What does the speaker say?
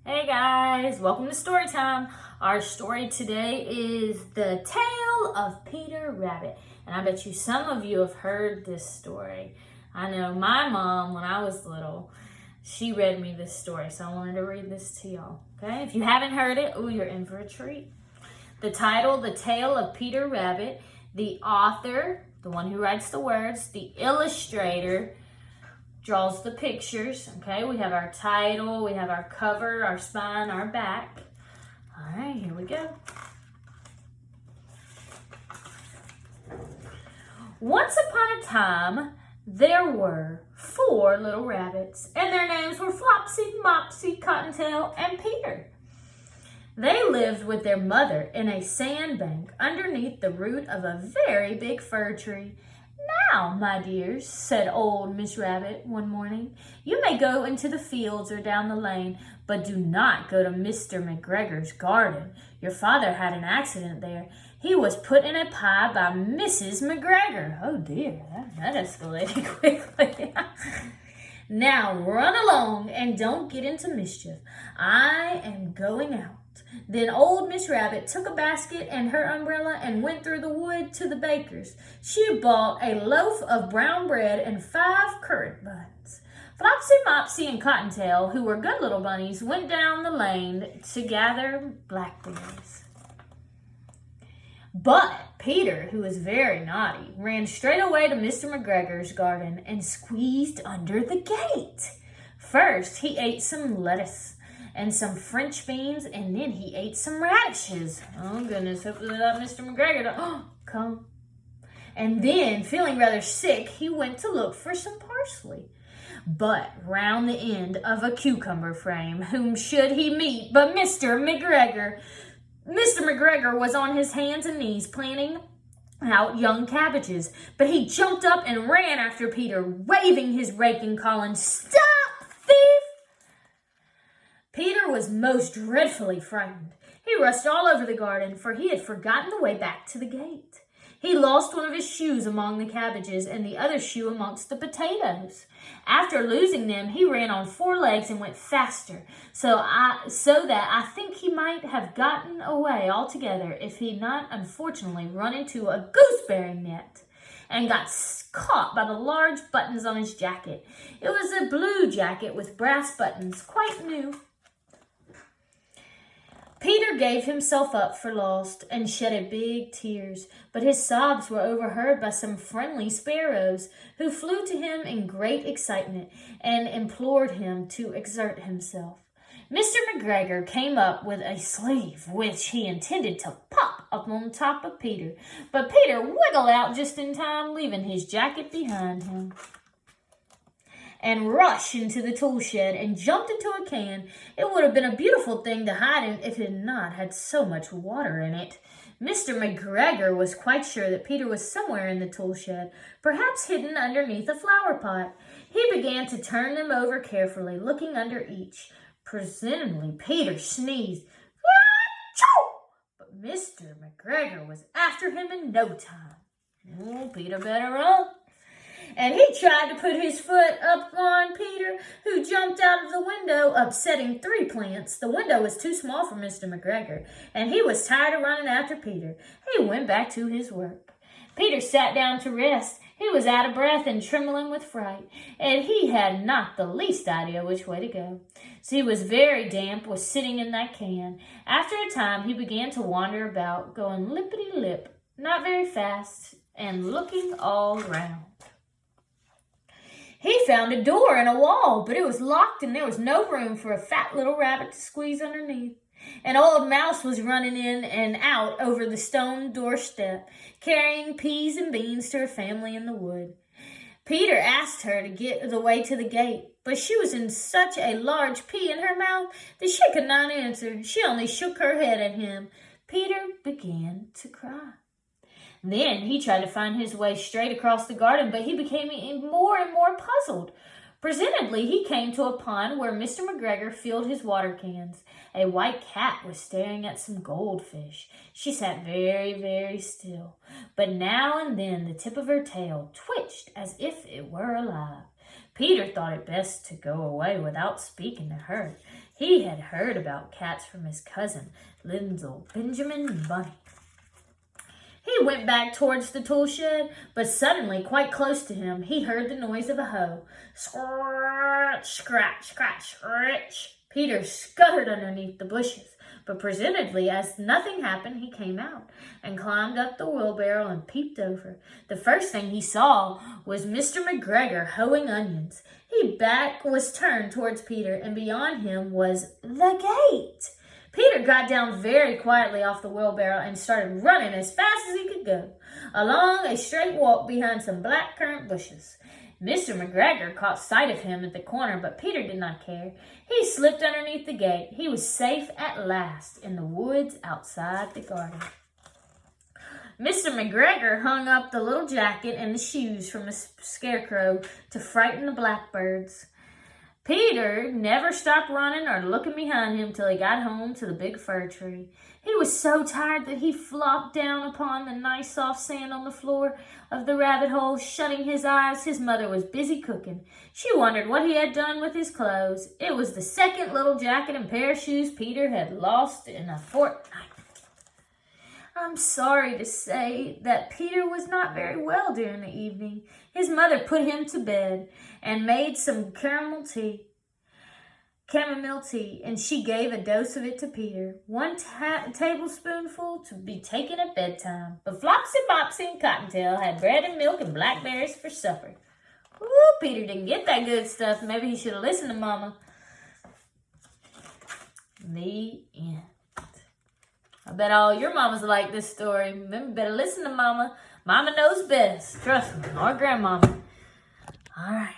Hey guys, welcome to story time. Our story today is The Tale of Peter Rabbit. And I bet you some of you have heard this story. I know my mom, when I was little, she read me this story, so I wanted to read this to y'all. Okay, if you haven't heard it, you're in for a treat. The title, The Tale of Peter Rabbit. The author, the one who writes the words, the illustrator, draws the pictures. Okay, we have our title, we have our cover, our spine, our back. All right, here we go. Once upon a time, there were 4 little rabbits, and their names were Flopsy, Mopsy, Cottontail, and Peter. They lived with their mother in a sandbank underneath the root of a very big fir tree. "Now, my dears," said old Miss Rabbit one morning, "you may go into the fields or down the lane, but do not go to Mr. McGregor's garden. Your father had an accident there. He was put in a pie by Mrs. McGregor." Oh dear, that escalated quickly. "Now run along and don't get into mischief. I am going out." Then old Miss Rabbit took a basket and her umbrella and went through the wood to the baker's. She bought a loaf of brown bread and 5 currant buns. Flopsy, Mopsy, and Cottontail, who were good little bunnies, went down the lane to gather blackberries. But Peter, who was very naughty, ran straight away to Mr. McGregor's garden and squeezed under the gate. First, he ate some lettuce and some French beans, and then he ate some radishes. Oh goodness, hopefully that Mr. McGregor come. And then, feeling rather sick, he went to look for some parsley. But round the end of a cucumber frame, whom should he meet but Mr. McGregor? Mr. McGregor was on his hands and knees planting out young cabbages, but he jumped up and ran after Peter, waving his rake and calling, "Stop, thief!" Peter was most dreadfully frightened. He rushed all over the garden, for he had forgotten the way back to the gate. He lost one of his shoes among the cabbages and the other shoe amongst the potatoes. After losing them, he ran on 4 legs and went faster, so that I think he might have gotten away altogether if he not unfortunately run into a gooseberry net and got caught by the large buttons on his jacket. It was a blue jacket with brass buttons, quite new. Peter gave himself up for lost and shed big tears, but his sobs were overheard by some friendly sparrows, who flew to him in great excitement and implored him to exert himself. Mr. McGregor came up with a sleeve, which he intended to pop up on top of Peter, but Peter wiggled out just in time, leaving his jacket behind him, and rushed into the tool shed and jumped into a can. It would have been a beautiful thing to hide in if it had not had so much water in it. Mr. McGregor was quite sure that Peter was somewhere in the tool shed, perhaps hidden underneath a flower pot. He began to turn them over carefully, looking under each. Presently, Peter sneezed, "Achoo!" but Mr. McGregor was after him in no time. "Oh, Peter better run." And he tried to put his foot up on Peter, who jumped out of the window, upsetting 3 plants. The window was too small for Mr. McGregor, and he was tired of running after Peter. He went back to his work. Peter sat down to rest. He was out of breath and trembling with fright, and he had not the least idea which way to go. So he was very damp, was sitting in that can. After a time, he began to wander about, going lippity-lip, not very fast, and looking all round. He found a door in a wall, but it was locked and there was no room for a fat little rabbit to squeeze underneath. An old mouse was running in and out over the stone doorstep, carrying peas and beans to her family in the wood. Peter asked her to get the way to the gate, but she was in such a large pea in her mouth that she could not answer. She only shook her head at him. Peter began to cry. Then he tried to find his way straight across the garden, but he became more and more puzzled. Presently, he came to a pond where Mr. McGregor filled his water cans. A white cat was staring at some goldfish. She sat very, very still, but now and then the tip of her tail twitched as if it were alive. Peter thought it best to go away without speaking to her. He had heard about cats from his cousin, little Benjamin Bunny. He went back towards the tool shed, but suddenly, quite close to him, he heard the noise of a hoe. Scratch, scratch, scratch, scratch. Peter scuttered underneath the bushes, but presently, as nothing happened, he came out and climbed up the wheelbarrow and peeped over. The first thing he saw was Mr. McGregor hoeing onions. His back was turned towards Peter, and beyond him was the gate. Peter got down very quietly off the wheelbarrow and started running as fast as he could go, along a straight walk behind some black currant bushes. Mr. McGregor caught sight of him at the corner, but Peter did not care. He slipped underneath the gate. He was safe at last in the woods outside the garden. Mr. McGregor hung up the little jacket and the shoes from the scarecrow to frighten the blackbirds. Peter never stopped running or looking behind him till he got home to the big fir tree. He was so tired that he flopped down upon the nice soft sand on the floor of the rabbit hole, shutting his eyes. His mother was busy cooking. She wondered what he had done with his clothes. It was the second little jacket and pair of shoes Peter had lost in a fortnight. I'm sorry to say that Peter was not very well during the evening. His mother put him to bed and made some chamomile tea, and she gave a dose of it to Peter. One tablespoonful to be taken at bedtime. But Flopsy, Mopsy, and Cottontail had bread and milk and blackberries for supper. Ooh, Peter didn't get that good stuff. Maybe he should have listened to Mama. The end. I bet all your mamas like this story. Remember, better listen to Mama. Mama knows best. Trust me. Or Grandmama. All right.